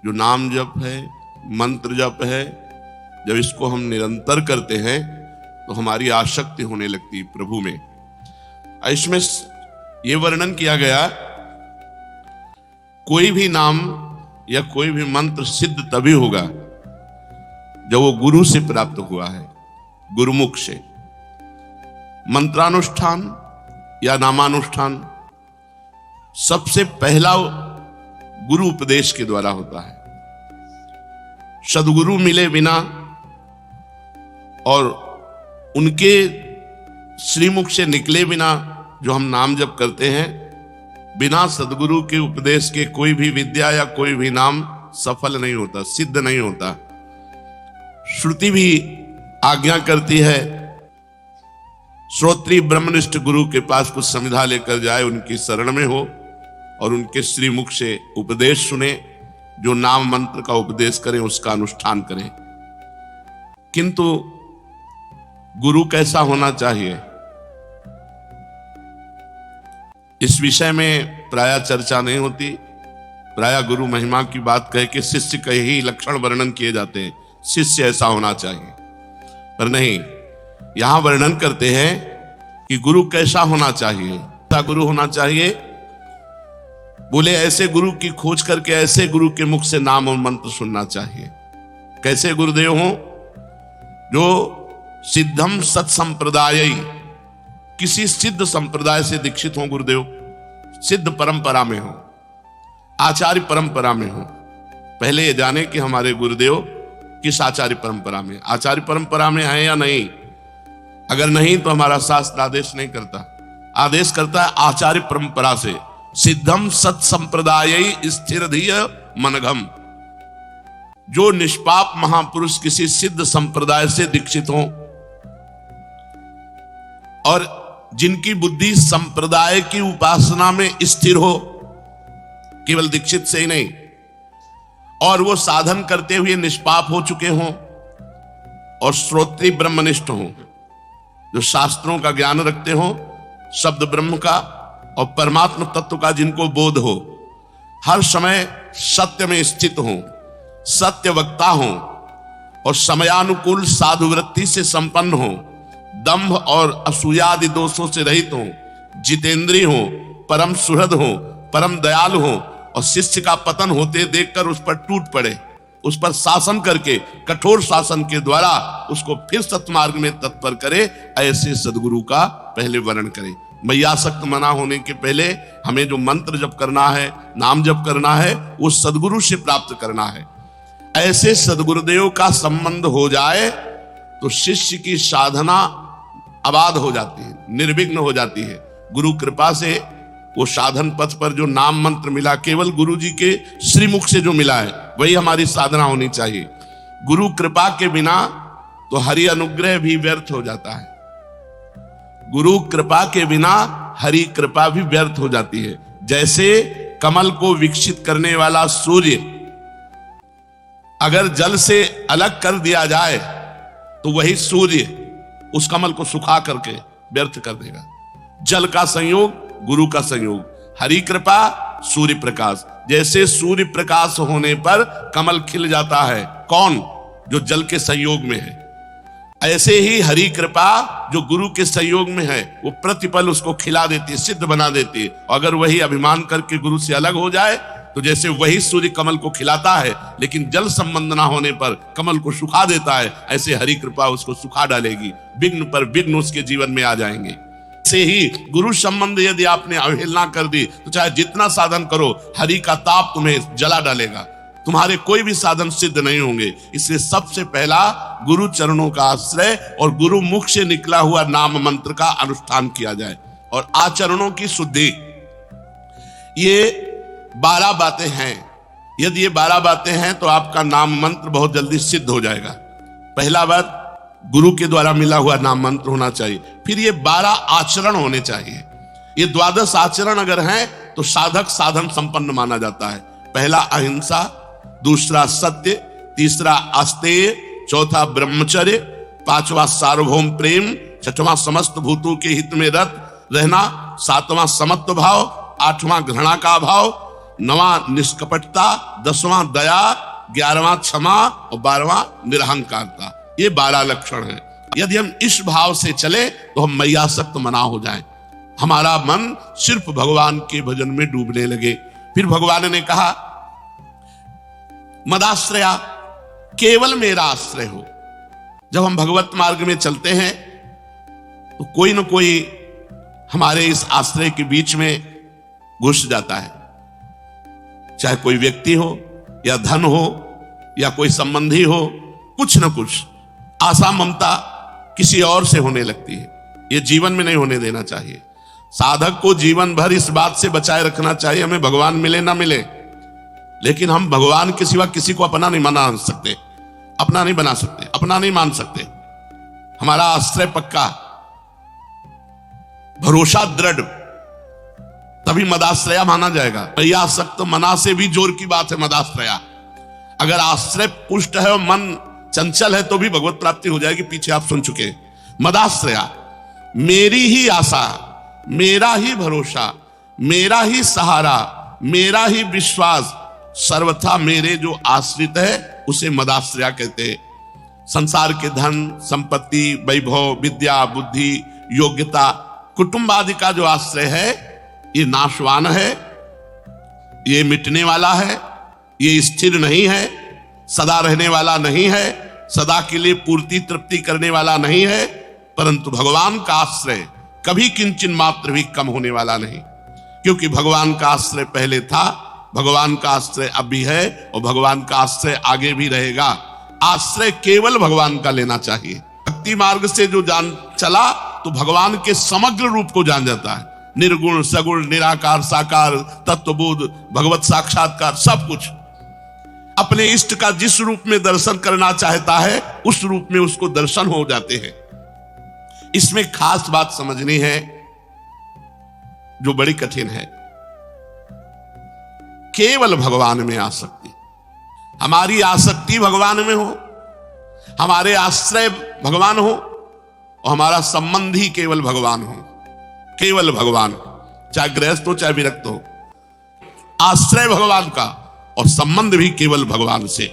जो नाम जप है, मंत्र जप है, जब इसको हम निरंतर करते हैं तो हमारी आसक्ति होने लगती है प्रभु में। इसमें यह वर्णन किया गया, कोई भी नाम या कोई भी मंत्र सिद्ध तभी होगा जब वो गुरु से प्राप्त हुआ है, गुरुमुख से। मंत्रानुष्ठान या नामानुष्ठान सबसे पहला गुरु उपदेश के द्वारा होता है। सदगुरु मिले बिना और उनके श्रीमुख से निकले बिना जो हम नाम जप करते हैं, बिना सदगुरु के उपदेश के कोई भी विद्या या कोई भी नाम सफल नहीं होता, सिद्ध नहीं होता। श्रुति भी आज्ञा करती है, श्रोत्री ब्रह्मनिष्ठ गुरु के पास कुछ समिधा लेकर जाए, उनकी शरण में हो और उनके श्रीमुख से उपदेश सुने, जो नाम मंत्र का उपदेश करें उसका अनुष्ठान करें। किंतु गुरु कैसा होना चाहिए, इस विषय में प्रायः चर्चा नहीं होती। प्रायः गुरु महिमा की बात कह के शिष्य के ही लक्षण वर्णन किए जाते हैं, शिष्य ऐसा होना चाहिए, पर नहीं, यहां वर्णन करते हैं कि गुरु कैसा होना चाहिए। ऐसा गुरु होना चाहिए, बोले ऐसे गुरु की खोज करके ऐसे गुरु के मुख से नाम और मंत्र सुनना चाहिए। कैसे गुरुदेव हो, जो सिद्धम सत संप्रदाय, किसी सिद्ध संप्रदाय से दीक्षित हो गुरुदेव, सिद्ध परंपरा में हो, आचार्य परंपरा में हो। पहले ये जाने कि हमारे गुरुदेव किस आचार्य परंपरा में, आचार्य परंपरा में है या नहीं। अगर नहीं तो हमारा शास्त्र आदेश नहीं करता, आदेश करता है आचार्य परंपरा से। सिद्धम सत संप्रदाय स्थिर धीय मनघम, जो निष्पाप महापुरुष किसी सिद्ध संप्रदाय से दीक्षित हो और जिनकी बुद्धि संप्रदाय की उपासना में स्थिर हो, केवल दीक्षित से ही नहीं, और वो साधन करते हुए निष्पाप हो चुके हों और श्रोत्री ब्रह्मनिष्ठ हों, जो शास्त्रों का ज्ञान रखते हों, शब्द ब्रह्म का और परमात्मा तत्व का जिनको बोध हो, हर समय सत्य में स्थित हो, सत्य वक्ता हो और समयानुकूल साधु वृत्ति से संपन्न हो, दंभ और असूयादि दोषों से रहित हो, जितेंद्रिय हो, परम सुहृद हो, परम दयालु हो और शिष्य का पतन होते देखकर उस पर टूट पड़े, उस पर शासन करके कठोर शासन के द्वारा उसको फिर सत्मार्ग में तत्पर करे, ऐसे सदगुरु का पहले वर्णन करे। मैयासक्त मना होने के पहले हमें जो मंत्र जप करना है, नाम जप करना है, वो सदगुरु से प्राप्त करना है। ऐसे सदगुरुदेव का संबंध हो जाए तो शिष्य की साधना आबाद हो जाती है, निर्विघ्न हो जाती है। गुरु कृपा से वो साधन पथ पर जो नाम मंत्र मिला, केवल गुरु जी के श्रीमुख से जो मिला है, वही हमारी साधना होनी चाहिए। गुरु कृपा के बिना तो हरि अनुग्रह भी व्यर्थ हो जाता है, गुरु कृपा के बिना हरि कृपा भी व्यर्थ हो जाती है। जैसे कमल को विकसित करने वाला सूर्य अगर जल से अलग कर दिया जाए तो वही सूर्य उस कमल को सुखा करके व्यर्थ कर देगा। जल का संयोग, गुरु का संयोग, हरि कृपा, सूर्य प्रकाश। जैसे सूर्य प्रकाश होने पर कमल खिल जाता है, कौन? जो जल के संयोग में है। ऐसे ही हरि कृपा जो गुरु के संयोग में है, वो प्रतिपल उसको खिला देती है, सिद्ध बना देती है। अगर वही अभिमान करके गुरु से अलग हो जाए तो जैसे वही सूर्य कमल को खिलाता है लेकिन जल संबंध ना होने पर कमल को सुखा देता है, ऐसे हरि कृपा उसको सुखा डालेगी, विघ्न पर विघ्न उसके जीवन में आ जाएंगे। से ही गुरु संबंध यदि आपने अवहेलना कर दी तो चाहे जितना साधन करो, हरि का ताप तुम्हें जला डालेगा, तुम्हारे कोई भी साधन सिद्ध नहीं होंगे। इसलिए सबसे पहला गुरु चरणों का आश्रय और गुरु मुख से निकला हुआ नाम मंत्र का अनुष्ठान किया जाए और आचरणों की शुद्धि। ये 12 बातें हैं। यदि ये 12 बातें हैं तो आपका नाम मंत्र बहुत जल्दी सिद्ध हो जाएगा। पहला बात, गुरु के द्वारा मिला हुआ नाम मंत्र होना चाहिए। फिर ये 12 आचरण होने चाहिए। ये 12 आचरण अगर हैं तो साधक साधन संपन्न माना जाता है। पहला अहिंसा, दूसरा सत्य, तीसरा अस्तेय, चौथा ब्रह्मचर्य, पांचवा सार्वभौम प्रेम, छठवां समस्त भूतों के हित में रत रहना, सातवां समत्व भाव, आठवां घृणा का भाव, 9वां निष्कपटता, 10वां दया, 11वां क्षमा और 12वां निरहंकारता। ये 12 लक्षण हैं। यदि हम इस भाव से चले तो हम मैयासक्त मना हो जाएं, हमारा मन सिर्फ भगवान के भजन में डूबने लगे। फिर भगवान ने कहा, मदाश्रया, केवल मेरा आश्रय हो। जब हम भगवत मार्ग में चलते हैं तो कोई न कोई हमारे इस आश्रय के बीच में घुस जाता है, चाहे कोई व्यक्ति हो या धन हो या कोई संबंधी हो, कुछ न कुछ आशा ममता किसी और से होने लगती है। ये जीवन में नहीं होने देना चाहिए। साधक को जीवन भर इस बात से बचाए रखना चाहिए, हमें भगवान मिले ना मिले, लेकिन हम भगवान के सिवा किसी को अपना नहीं बना सकते, अपना नहीं बना सकते, अपना नहीं मान सकते। हमारा आश्रय पक्का, भरोसा दृढ़, तभी मदाश्रया माना जाएगा। मैयासक्त मना से भी जोर की बात है मदाश्रया। अगर आश्रय पुष्ट है और मन चंचल है तो भी भगवत प्राप्ति हो जाएगी, पीछे आप सुन चुके। मदाश्रया, मेरी ही आशा, मेरा ही भरोसा, मेरा ही सहारा, मेरा ही विश्वास, सर्वथा मेरे जो आश्रित है उसे मदाश्रया कहते हैं। संसार के धन संपत्ति, वैभव, विद्या, बुद्धि, योग्यता, कुटुंब आदि का जो आश्रय है ये नाशवान है, ये मिटने वाला है, ये स्थिर नहीं है, सदा रहने वाला नहीं है, सदा के लिए पूर्ति तृप्ति करने वाला नहीं है। परंतु भगवान का आश्रय कभी किंचन मात्र भी कम होने वाला नहीं, क्योंकि भगवान का आश्रय पहले था, भगवान का आश्रय अब भी है और भगवान का आश्रय आगे भी रहेगा। आश्रय केवल भगवान का लेना चाहिए। भक्ति मार्ग से जो जान चला तो भगवान के समग्र रूप को जान जाता है, निर्गुण सगुण निराकार साकार तत्वबोध भगवत साक्षात्कार सब कुछ। अपने इष्ट का जिस रूप में दर्शन करना चाहता है उस रूप में उसको दर्शन हो जाते हैं। इसमें खास बात समझनी है जो बड़ी कठिन है, केवल भगवान में आसक्ति। हमारी आसक्ति भगवान में हो, हमारे आश्रय भगवान हो और हमारा संबंधी केवल भगवान हो, केवल भगवान, चाहे गृहस्थ हो चाहे विरक्त हो, आश्रय भगवान का और संबंध भी केवल भगवान से।